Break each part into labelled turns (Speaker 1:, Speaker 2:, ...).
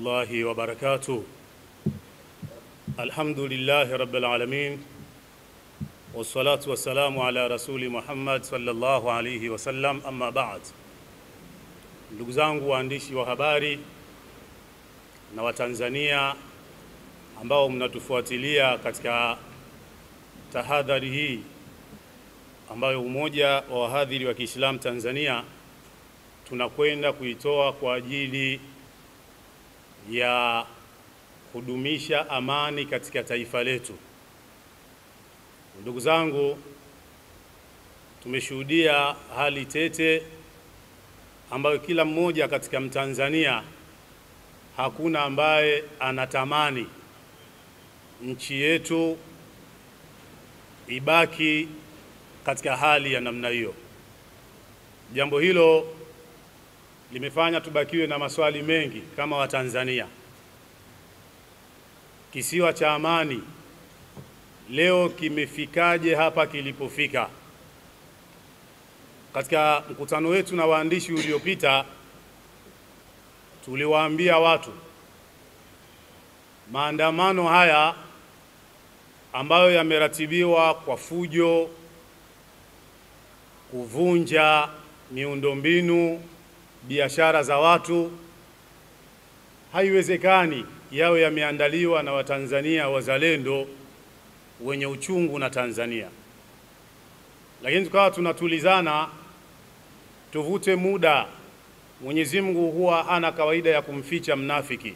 Speaker 1: الله وبركاته. الحمد لله رب العالمين والصلاة والسلام على رسول محمد صلى الله عليه وسلم. أما بعد, ndugu zangu waandishi wa habari na Watanzania ambao mnatufuatilia katika tahadhari hii ambayo Umoja wa Wahadhiri wa Kiislamu Tanzania tunakwenda kuitoa kwa ajili ya kudumisha amani katika taifa letu. Ndugu zangu, tumeshuhudia hali tete ambayo kila mmoja katika Mtanzania, hakuna ambaye anatamani nchi yetu ibaki katika hali ya namna hiyo. Jambo hilo limefanya tubakiwe na maswali mengi kama Watanzania. Kisiwa cha amani leo kimefikaje hapa kilipofika? Katika mkutano wetu na waandishi uliopita, tuliwaambia watu maandamano haya ambayo yameratibiwa kwa fujo, kuvunja miundombinu, biashara za watu, haiwezekani yawe yameandaliwa na Watanzania wazalendo wenye uchungu na Tanzania. Lakini tukawa tunatulizana, tuvute muda. Mwenyezi Mungu huwa hana kawaida ya kumficha mnafiki.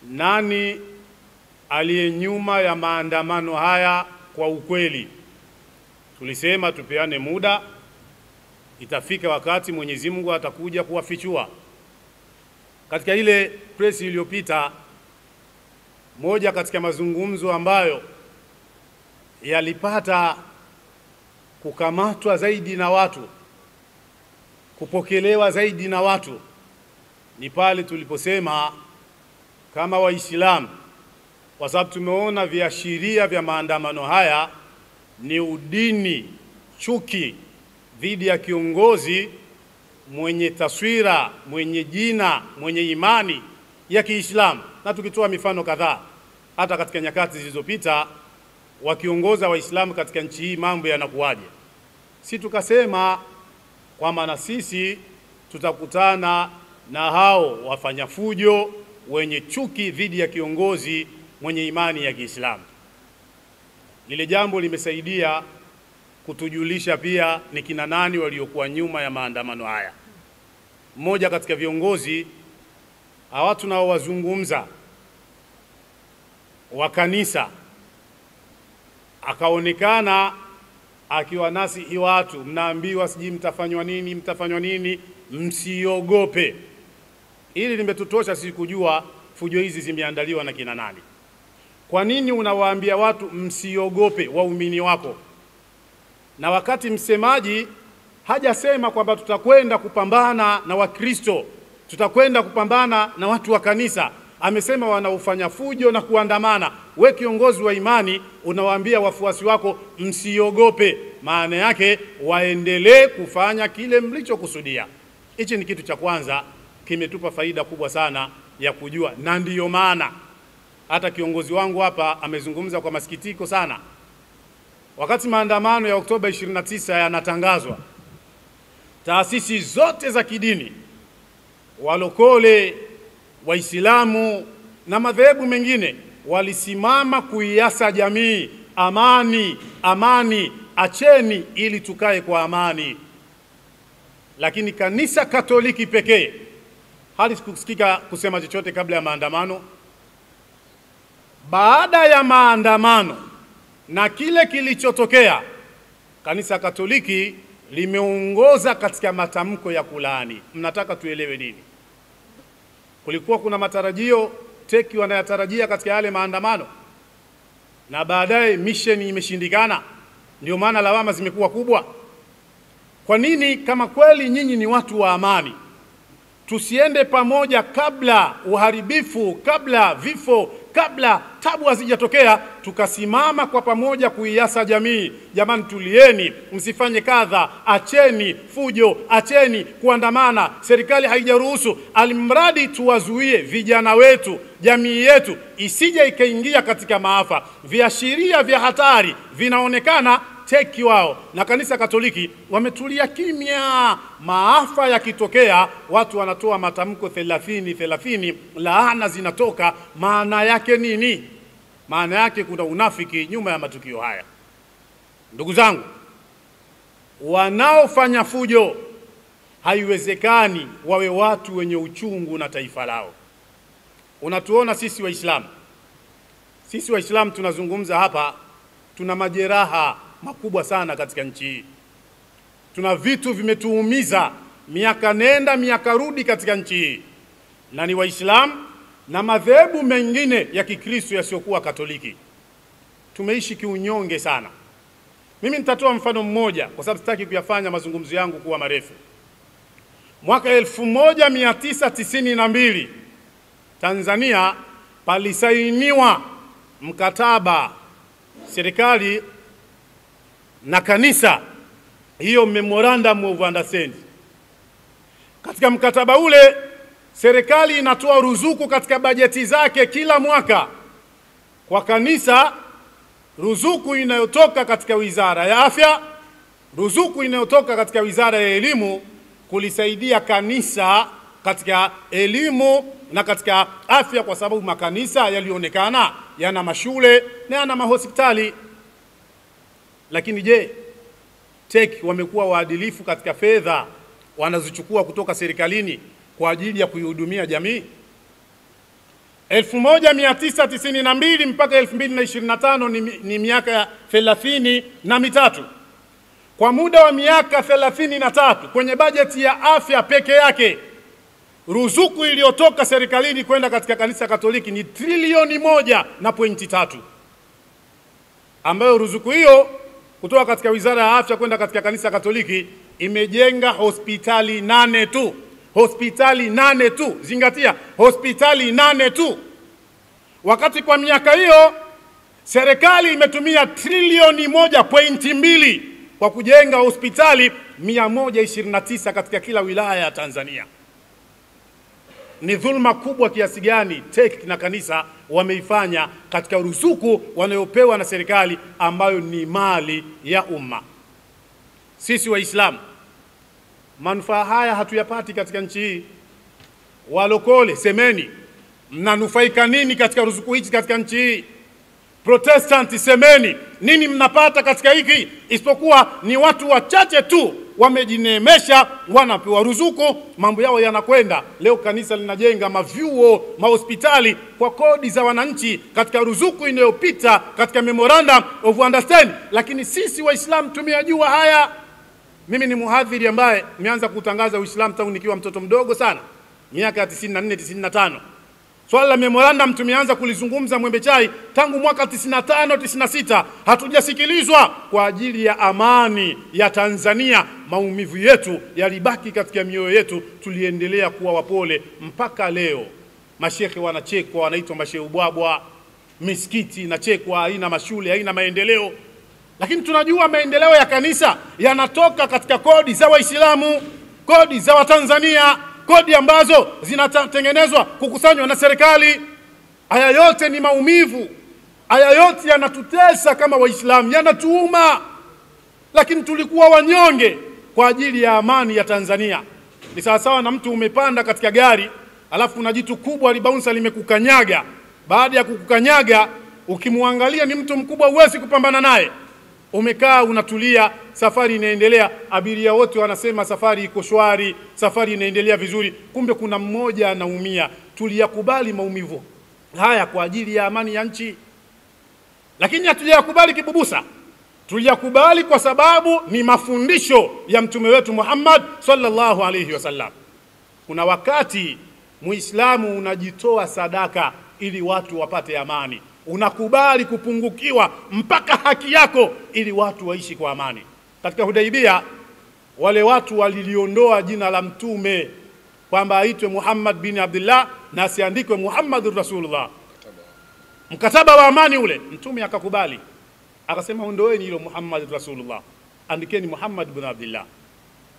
Speaker 1: Nani aliye nyuma ya maandamano haya kwa ukweli? Tulisema tupeane muda, itafika wakati Mwenyezi Mungu atakuja kuwafichua. Katika ile press iliyopita, moja katika mazungumzo ambayo yalipata kukamatwa zaidi na watu, kupokelewa zaidi na watu, ni pale tuliposema kama Waislamu, kwa sababu tumeona viashiria vya maandamano haya ni udini, chuki dhidi ya kiongozi mwenye taswira, mwenye jina, mwenye imani ya Kiislamu. Na tukitoa mifano kadhaa, hata katika nyakati zilizopita wakiongoza Waislamu katika nchi hii, mambo yanakuwaje? Si tukasema kwamba na sisi tutakutana na hao wafanya fujo wenye chuki dhidi ya kiongozi mwenye imani ya Kiislamu. Lile jambo limesaidia kutujulisha pia ni kina nani waliokuwa nyuma ya maandamano haya. Mmoja katika viongozi hawa tunaowazungumza wa kanisa akaonekana akiwa nasi watu, mnaambiwa siji mtafanywa nini, msiogope. Ili limetutosha sisi kujua fujo hizi zimeandaliwa na kina nani. Kwa nini unawaambia watu msiogope waumini wako, na wakati msemaji hajasema kwamba tutakwenda kupambana na Wakristo, tutakwenda kupambana na watu wa kanisa? Amesema wanaofanya fujo na kuandamana. We kiongozi wa imani unawaambia wafuasi wako msiogope, maana yake waendelee kufanya kile mlichokusudia. Hichi ni kitu cha kwanza, kimetupa faida kubwa sana ya kujua. Na ndiyo maana hata kiongozi wangu hapa amezungumza kwa masikitiko sana. Wakati maandamano ya Oktoba 29 yanatangazwa, taasisi zote za kidini, walokole, Waislamu na madhehebu mengine walisimama kuiasa jamii, amani, acheni ili tukae kwa amani. Lakini kanisa Katoliki pekee halikusikika kusema chochote kabla ya maandamano. Baada ya maandamano na kile kilichotokea, kanisa Katoliki limeongoza katika matamko ya kulaani. Mnataka tuelewe nini? Kulikuwa kuna matarajio teki wanayatarajia katika yale maandamano, na baadaye misheni imeshindikana, ndio maana lawama zimekuwa kubwa. Kwa nini, kama kweli nyinyi ni watu wa amani, tusiende pamoja kabla uharibifu, kabla vifo, kabla tabu hazijatokea, tukasimama kwa pamoja kuiasa jamii, jamani tulieni, msifanye kadha, acheni fujo, acheni kuandamana, serikali haijaruhusu, alimradi tuwazuie vijana wetu, jamii yetu isije ikaingia katika maafa. Viashiria vya hatari vinaonekana, teki wao na kanisa Katoliki wametulia kimya. Maafa yakitokea, watu wanatoa matamko 30, laana zinatoka. Maana yake nini? Maana yake kuna unafiki nyuma ya matukio haya. Ndugu zangu, wanaofanya fujo haiwezekani wawe watu wenye uchungu na taifa lao. Unatuona sisi Waislamu tunazungumza hapa, tuna majeraha makubwa sana katika nchi hii. Tuna vitu vimetuumiza miaka nenda miaka rudi katika nchi hii, na ni Waislamu na madhehebu mengine ya Kikristo yasiyokuwa Katoliki. Tumeishi kiunyonge sana. Mimi nitatoa mfano mmoja kwa sababu sitaki kuyafanya mazungumzo yangu kuwa marefu. Mwaka 1992 Tanzania palisainiwa mkataba serikali na kanisa, hiyo memorandum of understanding. Katika mkataba ule, serikali inatoa ruzuku katika bajeti zake kila mwaka kwa kanisa, ruzuku inayotoka katika Wizara ya Afya, ruzuku inayotoka katika Wizara ya Elimu, kulisaidia kanisa katika elimu na katika afya, kwa sababu makanisa yalionekana yana mashule na yana mahospitali. Lakini je, TEC wamekuwa waadilifu katika fedha wanazochukua kutoka serikalini kwa ajili ya kuihudumia jamii? 1992 mpaka 2025 ni miaka 33. Kwa muda wa miaka 33 kwenye bajeti ya afya peke yake, ruzuku iliyotoka serikalini kwenda katika kanisa Katoliki ni trilioni 1.3, ambayo ruzuku hiyo kutoka katika Wizara ya Afya kwenda katika kanisa Katoliki imejenga hospitali 8 tu. Hospitali 8 tu, zingatia, hospitali 8 tu. Wakati kwa miaka hiyo serikali imetumia trilioni 1.2 kwa kujenga hospitali 129 katika kila wilaya ya Tanzania. Ni dhulma kubwa kiasi gani TEC na kanisa wameifanya katika ruzuku wanayopewa na serikali ambayo ni mali ya umma. Sisi Waislamu manufaa haya hatuyapati katika nchi hii. Walokole, semeni mnanufaika nini katika ruzuku hizi katika nchi hii? Protestanti, semeni nini mnapata katika hiki? Isipokuwa ni watu wachache tu wamejineemesha, wanapewa ruzuku, mambo yao yanakwenda. Leo kanisa linajenga mavyuo, mahospitali kwa kodi za wananchi, katika ruzuku inayopita katika memorandum of understanding. Lakini sisi Waislamu tumeyajua haya. Mimi ni muhadhiri ambaye nimeanza kutangaza Uislamu tangu nikiwa mtoto mdogo sana, miaka ya 94 95. Swala la memorandum tumeanza kulizungumza Mwembe Chai tangu mwaka 95 96. Hatujasikilizwa kwa ajili ya amani ya Tanzania. Maumivu yetu yalibaki katika mioyo yetu, tuliendelea kuwa wapole mpaka leo. Mashehe wanachekwa, wanaitwa mashehe ubwabwa, misikiti inachekwa, haina mashule, haina maendeleo. Lakini tunajua maendeleo ya kanisa yanatoka katika kodi za Waislamu, kodi za Watanzania, kodi ambazo zinatengenezwa kukusanywa na serikali. Haya yote ni maumivu, haya yote yanatutesa kama Waislamu, yanatuuma. Lakini tulikuwa wanyonge kwa ajili ya amani ya Tanzania. Ni sawasawa na mtu umepanda katika gari, alafu una jitu kubwa libaunsa limekukanyaga. Baada ya kukukanyaga, ukimwangalia ni mtu mkubwa, huwezi kupambana naye. Umekaa unatulia, safari inaendelea, abiria wote wanasema safari iko shwari, safari inaendelea vizuri, kumbe kuna mmoja anaumia. Tuliyakubali maumivu haya kwa ajili ya amani ya nchi, lakini hatujayakubali kibubusa. Tuliyakubali kwa sababu ni mafundisho ya mtume wetu Muhammad sallallahu alayhi wasallam. Kuna wakati Muislamu unajitoa sadaka ili watu wapate amani. Unakubali kupungukiwa mpaka haki yako ili watu waishi kwa amani. Katika Hudaibia, wale watu waliliondoa jina la mtume kwamba aitwe Muhammad bin Abdullah na asiandikwe Muhammadur Rasulullah. mkataba wa amani ule. Mtume akakubali, akasema ondoeni hilo Muhammad Rasulullah, andikeni Muhammad ibn Abdullah.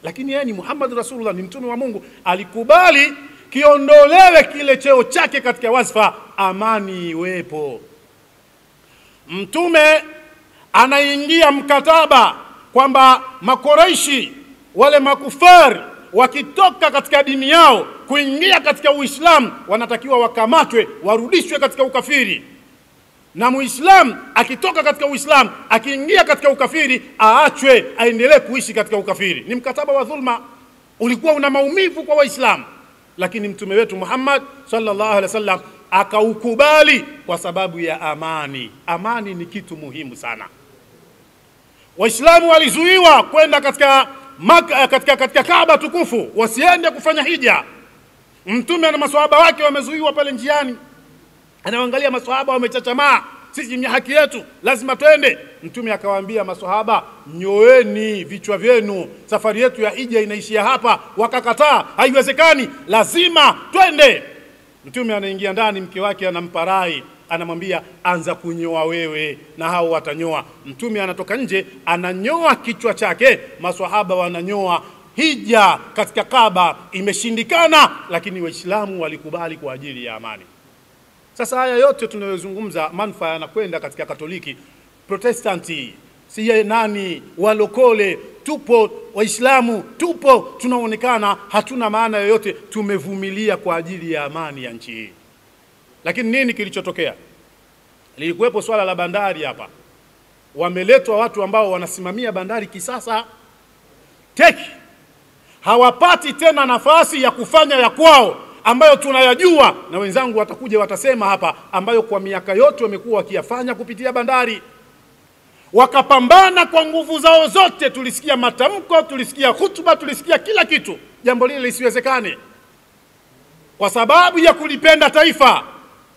Speaker 1: Lakini yeye ni Muhammad Rasulullah, ni mtume wa Mungu, alikubali kiondolewe kile cheo chake katika wasfa, amani iwepo. Mtume anaingia mkataba kwamba Makuraishi wale makufari wakitoka katika dini yao kuingia katika Uislamu wanatakiwa wakamatwe, warudishwe katika ukafiri. Na Muislamu akitoka katika Uislamu akiingia katika ukafiri aachwe aendelee kuishi katika ukafiri. Ni mkataba wa dhulma, ulikuwa una maumivu kwa Waislamu, lakini mtume wetu Muhammad sallallahu alaihi wasallam akaukubali kwa sababu ya amani. Amani ni kitu muhimu sana. Waislamu walizuiwa kwenda katika katika Kaaba tukufu, wasiende kufanya hija. Mtume na maswahaba wake wamezuiwa pale njiani, anaangalia maswahaba wamechachamaa, sisi ni haki yetu, lazima twende. Mtume akawaambia maswahaba, nyoeni vichwa vyenu, safari yetu ya hija inaishia hapa. Wakakataa, haiwezekani, lazima twende. Mtume anaingia ndani, mke wake anampa rai, anamwambia anza kunyoa wewe na hao watanyoa. Mtume anatoka nje, ananyoa kichwa chake, maswahaba wananyoa. Hija katika Kaaba imeshindikana, lakini Waislamu walikubali kwa ajili ya amani. Sasa haya yote tunayozungumza manufaa yanakwenda katika Katoliki, Protestanti, siye nani, walokole, tupo Waislamu, tupo tunaonekana hatuna maana yoyote, tumevumilia kwa ajili ya amani ya nchi hii. Lakini nini kilichotokea? Lilikuwepo swala la bandari hapa. Wameletwa watu ambao wanasimamia bandari kisasa, teki. Hawapati tena nafasi ya kufanya ya kwao ambayo tunayajua, na wenzangu watakuja watasema hapa, ambayo kwa miaka yote wamekuwa wakiyafanya kupitia bandari. Wakapambana kwa nguvu zao zote, tulisikia matamko, tulisikia hutuba, tulisikia kila kitu, jambo lile lisiwezekane. Kwa sababu ya kulipenda taifa,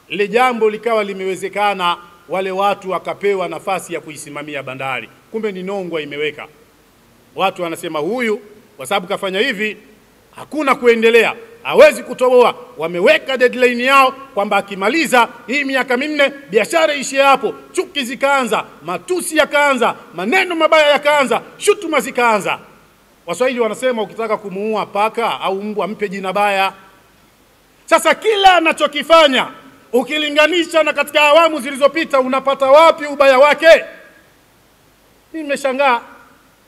Speaker 1: ile jambo likawa limewezekana, wale watu wakapewa nafasi ya kuisimamia bandari. Kumbe ni nongwa imeweka. Watu wanasema huyu kwa sababu kafanya hivi hakuna kuendelea, hawezi kutoboa. Wameweka deadline yao kwamba akimaliza hii miaka 4 biashara ishi hapo. Chuki zikaanza, matusi yakaanza, maneno mabaya yakaanza, shutuma zikaanza. Waswahili wanasema ukitaka kumuua paka au mbwa mpe jina baya. Sasa kila anachokifanya ukilinganisha na katika awamu zilizopita, unapata wapi ubaya wake? Nimeshangaa.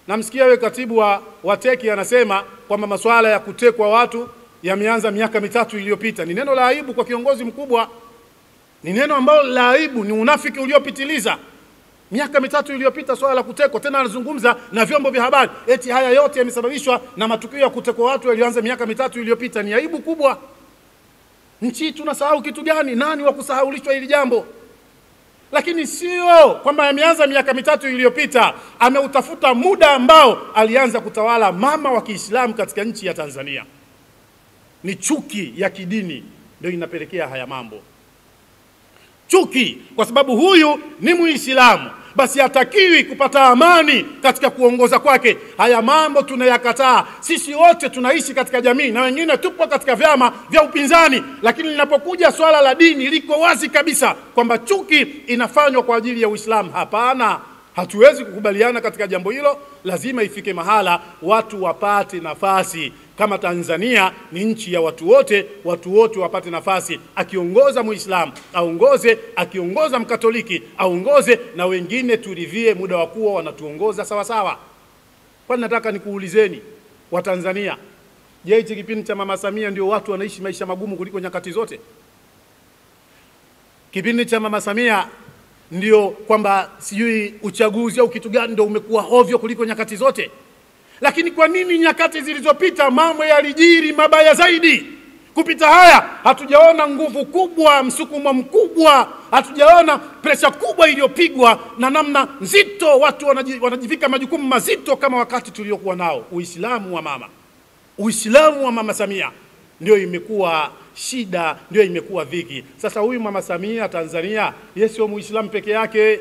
Speaker 1: Namsikia wewe katibu wa teki anasema kwamba masuala ya kutekwa watu yameanza miaka 3 iliyopita. Ni neno la aibu kwa kiongozi mkubwa. Ni neno ambalo la aibu, ni unafiki uliopitiliza. Miaka 3 iliyopita swala la kutekwa, tena anazungumza na vyombo vya habari eti haya yote yamesababishwa na matukio ya kutekwa watu yalianza miaka 3 iliyopita. Ni aibu kubwa. Nchi tunasahau kitu gani? Nani wa kusahaulishwa hili jambo? Lakini sio kwamba yameanza miaka 3 iliyopita. Ameutafuta muda ambao alianza kutawala mama wa Kiislamu katika nchi ya Tanzania. Ni chuki ya kidini ndio inapelekea haya mambo. Chuki kwa sababu huyu ni Muislamu, basi hatakiwi kupata amani katika kuongoza kwake. Haya mambo tunayakataa. Sisi wote tunaishi katika jamii na wengine tupo katika vyama vya upinzani, lakini linapokuja swala la dini liko wazi kabisa kwamba chuki inafanywa kwa ajili ya Uislamu. Hapana, hatuwezi kukubaliana katika jambo hilo. Lazima ifike mahala watu wapate nafasi. Kama Tanzania ni nchi ya watu wote wapate nafasi. Akiongoza Muislamu aongoze, akiongoza Mkatoliki aongoze, na wengine turidhie muda wa kuwa wanatuongoza sawa sawa. Kwa nataka nikuulizeni wa Tanzania, je, hichi kipindi cha Mama Samia ndio watu wanaishi maisha magumu kuliko nyakati zote? Kipindi cha Mama Samia ndio kwamba sijui uchaguzi au kitu gani ndio umekuwa hovyo kuliko nyakati zote? Lakini kwa nini nyakati zilizopita mambo yalijiri mabaya zaidi? Kupita haya hatujaona nguvu kubwa, msukumo mkubwa, hatujaona presha kubwa iliyopigwa na namna nzito, watu wanajivika majukumu mazito kama wakati tuliokuwa nao. Uislamu wa Mama Samia ndio imekuwa shida, ndio imekuwa dhiki. Sasa huyu Mama Samia Tanzania, yeye sio Muislamu peke yake.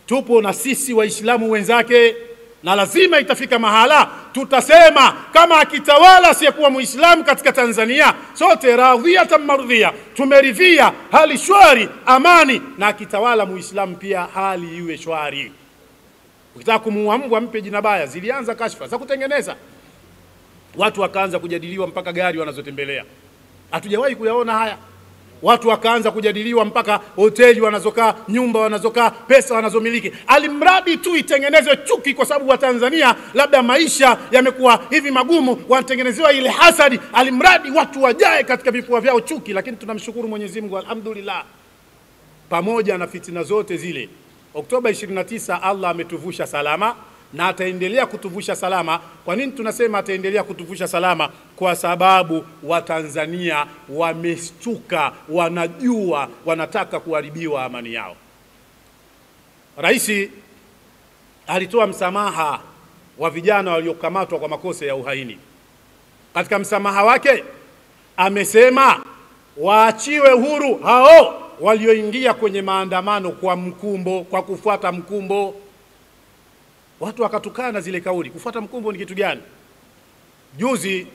Speaker 1: Tupo na sisi Waislamu wenzake. na lazima itafika mahala tutasema kama akitawala asiyekuwa Muislamu katika Tanzania, sote radhiyatan mardhia, tumeridhia hali shwari, amani, na akitawala Muislamu pia hali iwe shwari. Ukitaka kumuua mbwa mpe jina baya. Zilianza kashfa za kutengeneza, watu wakaanza kujadiliwa mpaka gari wanazotembelea. Hatujawahi kuyaona haya. Watu wakaanza kujadiliwa mpaka hoteli wanazokaa, nyumba wanazokaa, pesa wanazomiliki. Alimradi tu itengenezwe chuki, kwa sababu wa Tanzania labda maisha yamekuwa hivi magumu, wanatengenezewa ile hasadi. Alimradi watu wajae katika vifua vyao chuki. Lakini tunamshukuru Mwenyezi Mungu, alhamdulillah, pamoja na fitina zote zile, Oktoba 29 Allah ametuvusha salama na ataendelea kutuvusha salama. Kwa nini tunasema ataendelea kutuvusha salama? Kwa sababu Watanzania wamestuka, wanajua wanataka kuharibiwa amani yao. Rais alitoa msamaha wa vijana waliokamatwa kwa makosa ya uhaini. Katika msamaha wake amesema waachiwe huru hao walioingia kwenye maandamano kwa mkumbo, kwa kufuata mkumbo. Watu wakatukana zile kauli. Kufuata mkumbo ni kitu gani? Juzi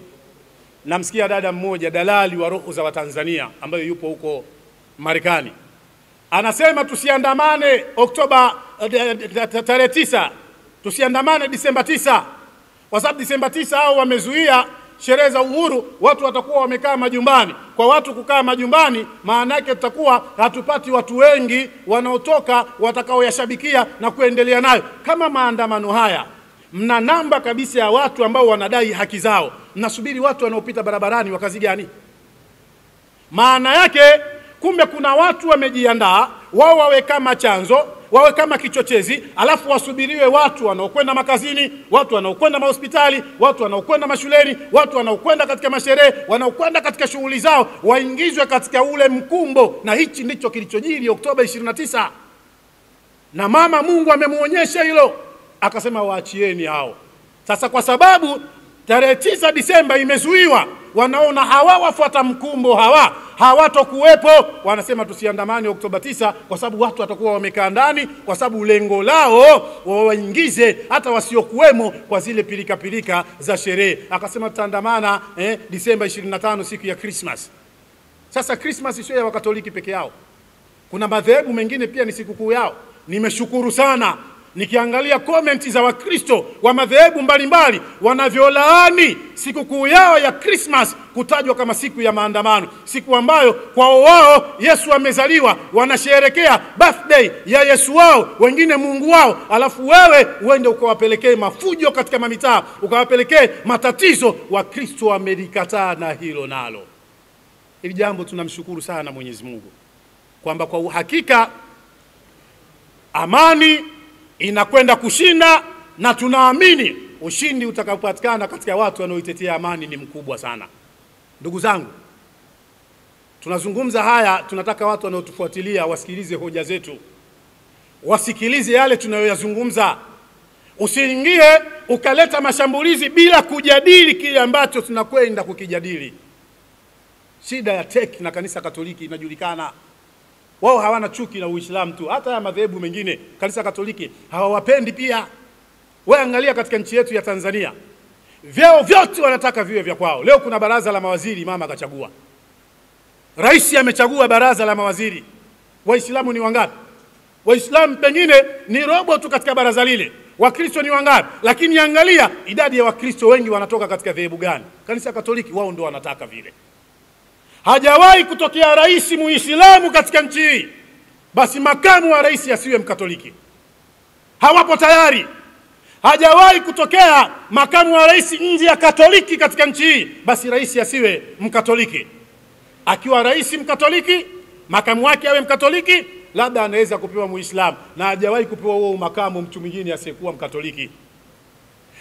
Speaker 1: namsikia dada mmoja, dalali wa roho za Watanzania, ambaye yupo huko Marekani, anasema tusiandamane Oktoba tarehe 9, tusiandamane Disemba 9, kwa sababu Disemba 9 hao wamezuia sherehe za uhuru, watu watakuwa wamekaa majumbani. Kwa watu kukaa majumbani, maana yake tutakuwa hatupati watu wengi wanaotoka watakaoyashabikia na kuendelea nayo. Kama maandamano haya mna namba kabisa ya watu ambao wanadai haki zao, mnasubiri watu wanaopita barabarani wa kazi gani? Maana yake kumbe kuna watu wamejiandaa, wao wawe kama chanzo, wawe kama kichochezi, alafu wasubiriwe watu wanaokwenda makazini, watu wanaokwenda mahospitali, watu wanaokwenda mashuleni, watu wanaokwenda katika masherehe, wanaokwenda katika shughuli zao, waingizwe katika ule mkumbo. Na hichi ndicho kilichojiri Oktoba 29. Na mama Mungu amemuonyesha hilo, akasema waachieni hao. Sasa kwa sababu tarehe 9 Disemba imezuiwa, wanaona hawa wafuata mkumbo hawatokuwepo, wanasema tusiandamane Oktoba 9, kwa sababu watu watakuwa wamekaa ndani, kwa sababu lengo lao waingize hata wasiokuwemo kwa zile pilika za sherehe. Akasema tutaandamana Disemba 25, siku ya Christmas. Sasa Christmas sio ya Wakatoliki peke yao, kuna madhehebu mengine pia ni sikukuu yao. Nimeshukuru sana nikiangalia komenti za Wakristo wa madhehebu mbalimbali wanavyolaani sikukuu yao ya Christmas kutajwa kama siku ya maandamano, siku ambayo kwao wao Yesu amezaliwa, wanasherehekea birthday ya Yesu wao, wengine Mungu wao, alafu wewe uende ukawapelekee mafujo katika mamitaa, ukawapelekee matatizo. Wakristo wamelikataa na hilo nalo. Hili jambo tunamshukuru sana Mwenyezi Mungu kwamba kwa uhakika amani inakwenda kushinda, na tunaamini ushindi utakapopatikana katika watu wanaoitetea amani ni mkubwa sana. Ndugu zangu, tunazungumza haya, tunataka watu wanaotufuatilia wasikilize hoja zetu, wasikilize yale tunayoyazungumza. Usiingie ukaleta mashambulizi bila kujadili kile ambacho tunakwenda kukijadili. Shida ya TEC na kanisa Katoliki inajulikana. Wao hawana chuki na Uislamu tu, hata ya madhehebu mengine kanisa Katoliki hawawapendi pia. Wewe angalia katika nchi yetu ya Tanzania, vyeo vyote wanataka viwe vya kwao. Leo kuna baraza la mawaziri, mama akachagua. Rais amechagua baraza la mawaziri. Waislamu ni wangapi? Waislamu pengine ni robo tu katika baraza lile. Wakristo ni wangapi? Lakini angalia idadi ya Wakristo wengi wanatoka katika dhehebu gani? Kanisa Katoliki. Wao ndio wanataka vile. Hajawahi kutokea rais Muislamu katika nchi hii, basi makamu wa rais asiwe Mkatoliki. Hawapo tayari. Hajawahi kutokea makamu wa rais nje ya Katoliki katika nchi hii, basi rais asiwe Mkatoliki. Akiwa rais Mkatoliki, makamu wake awe Mkatoliki, labda anaweza kupewa Muislamu, na hajawahi kupewa huo makamu mtu mwingine asiyekuwa Mkatoliki.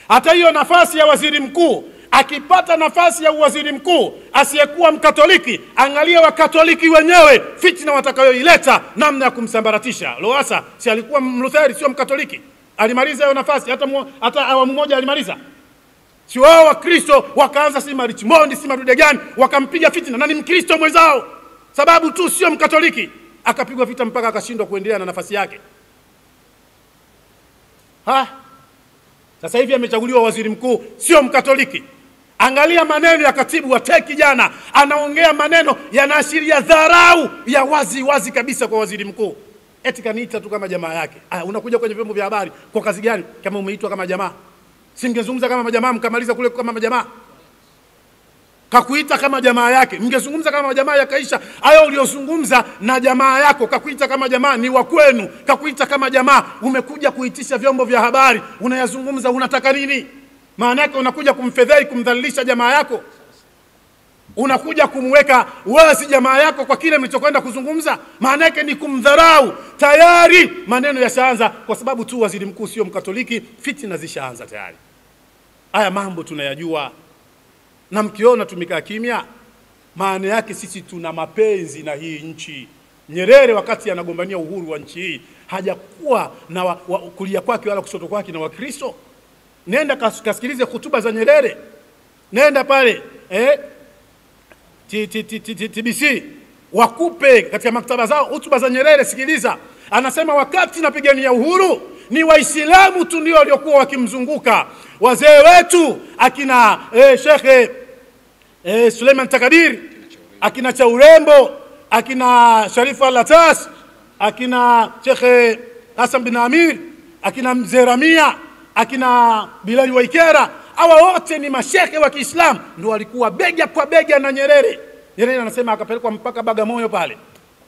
Speaker 1: Hata hiyo nafasi ya waziri mkuu, akipata nafasi ya waziri mkuu asiyekuwa Mkatoliki, angalia Wakatoliki wenyewe fitna watakayoileta, namna ya kumsambaratisha. Lowassa si alikuwa Mlutheri, sio Mkatoliki? Alimaliza hiyo nafasi, hata awamu moja alimaliza. Si wao Wakristo wakaanza si Richmond si madude gani, wakampiga fitna, na ni Mkristo mwenzao, sababu tu sio Mkatoliki, akapigwa vita mpaka akashindwa kuendelea na nafasi yake. Sasa hivi amechaguliwa waziri mkuu, sio Mkatoliki. Angalia maneno ya katibu wa teki jana, anaongea maneno yanaashiria dharau ya wazi wazi kabisa kwa waziri mkuu. Eti kaniita tu kama jamaa yake. Unakuja kwenye vyombo vya habari kwa kazi gani kama umeitwa kama jamaa? Singezungumza kama majamaa mkamaliza kule kama majamaa. Kakuita kama jamaa yake, mngezungumza kama jamaa yakaisha. Hayo uliozungumza na jamaa yako, kakuita kama jamaa ni wa kwenu, kakuita kama jamaa, umekuja kuitisha vyombo vya habari, unayazungumza unataka nini? Maana yake unakuja kumfedheli, kumdhalilisha jamaa yako. Unakuja kumweka wazi jamaa yako kwa kile mlichokwenda kuzungumza, maana yake ni kumdharau. Tayari maneno yashaanza kwa sababu tu waziri mkuu sio Mkatoliki, fitina zishaanza tayari. Haya mambo tunayajua. Na mkiona tumekaa kimya, maana yake sisi tuna mapenzi na hii nchi. Nyerere wakati anagombania uhuru wa nchi hii hajakuwa na kulia kwake wala kushoto kwake na Wakristo. Nenda kasikilize hutuba za Nyerere. Nenda pale TBC wakupe katika maktaba zao hutuba za Nyerere, sikiliza. Anasema wakati napigania uhuru ni Waislamu tu ndio waliokuwa wakimzunguka. Wazee wetu akina Sheikh Suleiman Takabiri, akina Chaurembo, akina Sharifu Al-Atas, akina Sheikh Hassan bin Amir, akina Mzee Ramia, akina Bilali Waikera, hawa wote ni mashekhe wa Kiislamu, ndio walikuwa bega kwa bega na Nyerere. Nyerere anasema akapelekwa mpaka Bagamoyo pale,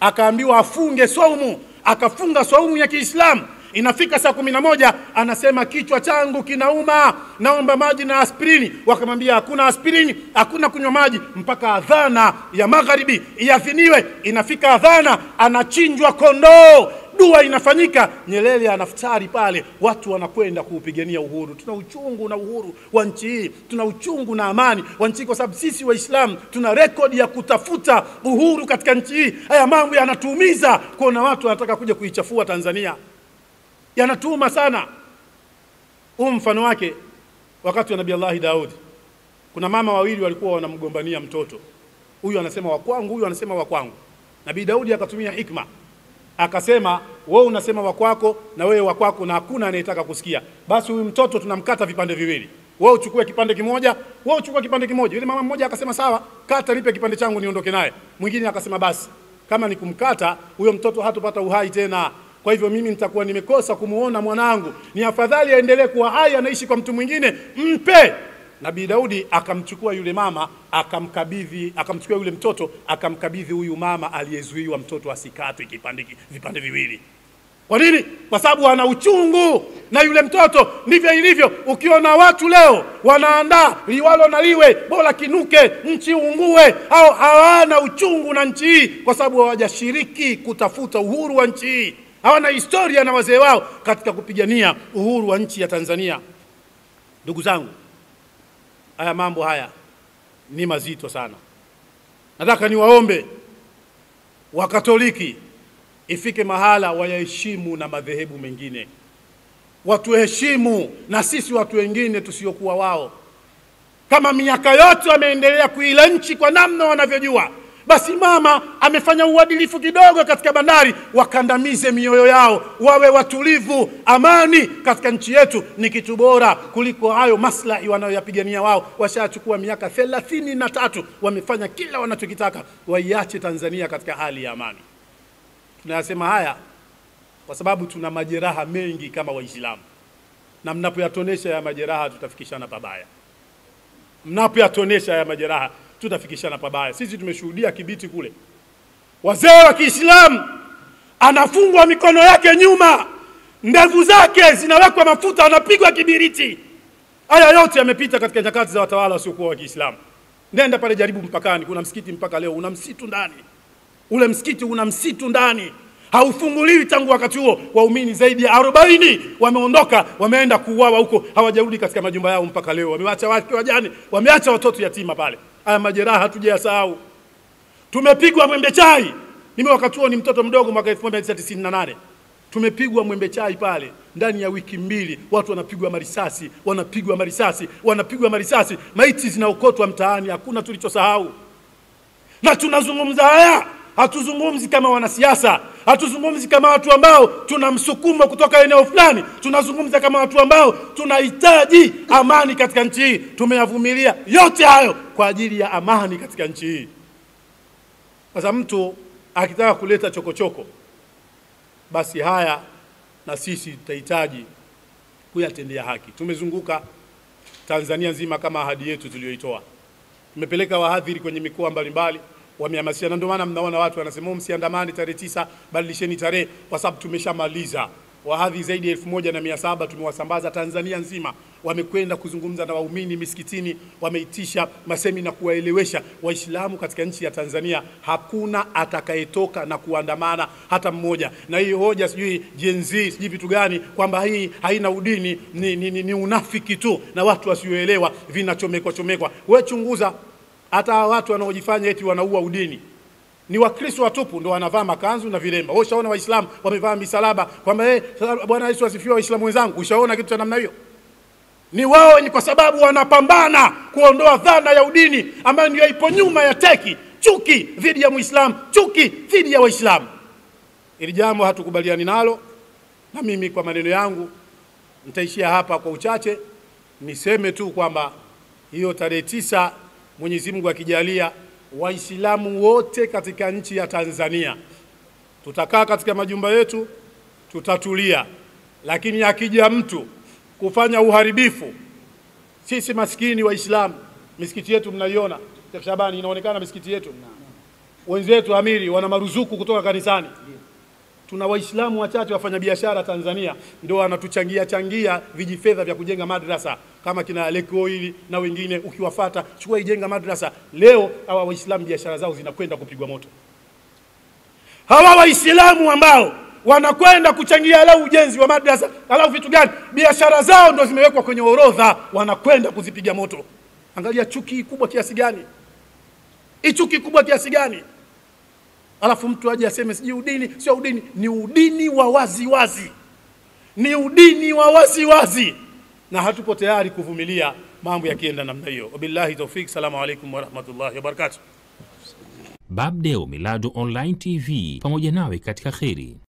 Speaker 1: akaambiwa afunge saumu, akafunga saumu ya Kiislamu. Inafika saa 11 anasema kichwa changu kinauma, naomba maji na aspirini. Wakamwambia hakuna aspirini, hakuna kunywa maji mpaka adhana ya magharibi iadhiniwe. Inafika adhana, anachinjwa kondoo, dua inafanyika, Nyerere anaftari pale, watu wanakwenda kuupigania uhuru. Tuna uchungu na uhuru wa nchi hii, tuna uchungu na amani wa nchi, kwa sababu sisi Waislamu tuna rekodi ya kutafuta uhuru katika nchi hii. Haya mambo yanatuumiza kuona watu wanataka kuja kuichafua Tanzania, yanatuuma sana. Mfano wake wakati wa Nabii Allah Daud, kuna mama wawili walikuwa wanamgombania mtoto. Huyu anasema wa kwangu, huyu anasema wa kwangu. Nabii Daudi akatumia hikma, akasema wewe unasema wa kwako na wewe wa kwako, na hakuna anayetaka kusikia. Basi huyu mtoto tunamkata vipande viwili, wewe uchukue kipande kimoja, wewe uchukue kipande kimoja. Yule mama mmoja akasema sawa, kata, nipe kipande changu niondoke naye. Mwingine akasema basi kama ni kumkata huyo mtoto hatopata uhai tena, kwa hivyo mimi nitakuwa nimekosa kumuona mwanangu, ni afadhali aendelee kuwa hai, anaishi kwa mtu mwingine, mpe. Nabii Daudi akamchukua yule mama, akamchukua yule mtoto, akamkabidhi huyu mama aliyezuiwa mtoto asikatwe vipande viwili. Kwa nini? Kwa sababu ana uchungu na yule mtoto. Ndivyo ilivyo, ukiona watu leo wanaandaa liwalo na liwe, bora kinuke, nchi ungue, au hawana uchungu na nchi hii kwa sababu hawajashiriki kutafuta uhuru wa nchi hii. Hawana historia na wazee wao katika kupigania uhuru wa nchi ya Tanzania. Ndugu zangu, haya mambo haya ni mazito sana. Nataka niwaombe Wakatoliki ifike mahala wayaheshimu na madhehebu mengine. Watuheshimu na sisi watu wengine tusiokuwa wao. Kama miaka yote wameendelea kuila nchi kwa namna wanavyojua, basi mama amefanya uadilifu kidogo katika bandari, wakandamize mioyo yao, wawe watulivu. Amani katika nchi yetu ni kitu bora kuliko hayo maslahi wanayoyapigania wao. Washachukua miaka 33, wamefanya kila wanachokitaka, waiache Tanzania katika hali ya amani. Tunayasema haya kwa sababu tuna majeraha mengi kama Waislamu, na mnapoyatonesha ya majeraha tutafikishana pabaya. Mnapoyatonesha ya majeraha tutafikishana pabaya. Sisi tumeshuhudia Kibiti kule, wazee wa Kiislamu anafungwa mikono yake nyuma, ndevu zake zinawekwa mafuta, anapigwa kibiriti. Haya yote yamepita katika nyakati za watawala wasiokuwa wa Kiislamu. Nenda pale jaribu mpakani, kuna msikiti mpaka leo una msitu ndani. Ule msikiti una msitu ndani, haufunguliwi tangu wakati huo. Waumini zaidi ya 40 wameondoka, wameenda kuuawa huko, hawajarudi katika majumba yao mpaka leo. Wameacha wake wajane, wameacha watoto yatima pale. Haya majeraha hatujayasahau. Tumepigwa Mwembe Chai. Mimi wakati huo ni mtoto mdogo, mwaka 1998. Tumepigwa Mwembe Chai pale, ndani ya wiki 2 watu wanapigwa marisasi, wanapigwa marisasi, maiti zinaokotwa mtaani. Hakuna tulichosahau. Na tunazungumza haya, hatuzungumzi kama wanasiasa. Hatuzungumzi kama watu ambao tuna msukumo kutoka eneo fulani. Tunazungumza kama watu ambao tunahitaji amani katika nchi hii. Tumeyavumilia yote hayo kwa ajili ya amani katika nchi hii. Sasa mtu akitaka kuleta chokochoko, basi haya na sisi tutahitaji kuyatendea haki. Tumezunguka Tanzania nzima kama ahadi yetu tuliyoitoa. Tumepeleka wahadhiri kwenye mikoa mbalimbali, wamehamasisha, na ndio maana mnaona watu wanasema msiandamani tarehe 9, badilisheni tarehe, kwa sababu tumeshamaliza. Wahadhiri zaidi ya 1700 tumewasambaza Tanzania nzima. Wamekwenda kuzungumza na waumini misikitini, wameitisha masemina kuwaelewesha Waislamu katika nchi ya Tanzania. Hakuna atakayetoka na kuandamana hata mmoja. Na hiyo hoja sijui Gen Z sijui vitu gani kwamba hii haina udini ni unafiki tu na watu wasioelewa vinachomekwa. Wewe chunguza, hata watu wanaojifanya eti wanaua udini ni Wakristo watupu ndio wanavaa makanzu na vilemba. Wewe ushaona Waislamu wamevaa misalaba kwamba Bwana Yesu asifiwe Waislamu wenzangu? Ushaona kitu cha namna hiyo? Ni wao, ni kwa sababu wanapambana kuondoa dhana ya udini ambayo ndio ipo nyuma ya teki, chuki dhidi ya Muislamu, chuki dhidi ya Waislamu. Ili jambo hatukubaliani nalo, na mimi kwa maneno yangu nitaishia hapa kwa uchache. Niseme tu kwamba hiyo tarehe 9 Mwenyezi Mungu akijalia, Waislamu wote katika nchi ya Tanzania tutakaa katika majumba yetu, tutatulia. Lakini akija mtu kufanya uharibifu, sisi maskini Waislamu, misikiti yetu mnaiona, Sheikh Shabani, inaonekana misikiti yetu. Wenzetu amiri wana maruzuku kutoka kanisani. Tuna Waislamu wachache wafanya biashara Tanzania ndio wanatuchangia vijifedha vya kujenga madrasa kama kina Leko hili na wengine. Ukiwafuata, chukua ijenga madrasa. Leo hawa Waislamu biashara zao zinakwenda kupigwa moto. Hawa Waislamu ambao wanakwenda kuchangia lau ujenzi wa madrasa, lau vitu gani, biashara zao ndio zimewekwa kwenye orodha, wanakwenda kuzipiga moto. Angalia chuki kubwa kiasi gani. Chuki kubwa kiasi gani. Alafu mtu aje aseme siji udini, sio udini. Ni udini wa wazi wazi. Ni udini wa wazi wazi. Na hatupo tayari kuvumilia mambo yakienda namna hiyo. Wabillahi tawfik. Salamu alaykum wa rahmatullahi wa barakatuh.
Speaker 2: Babdeo Miladu Online TV, pamoja nawe katika kheri.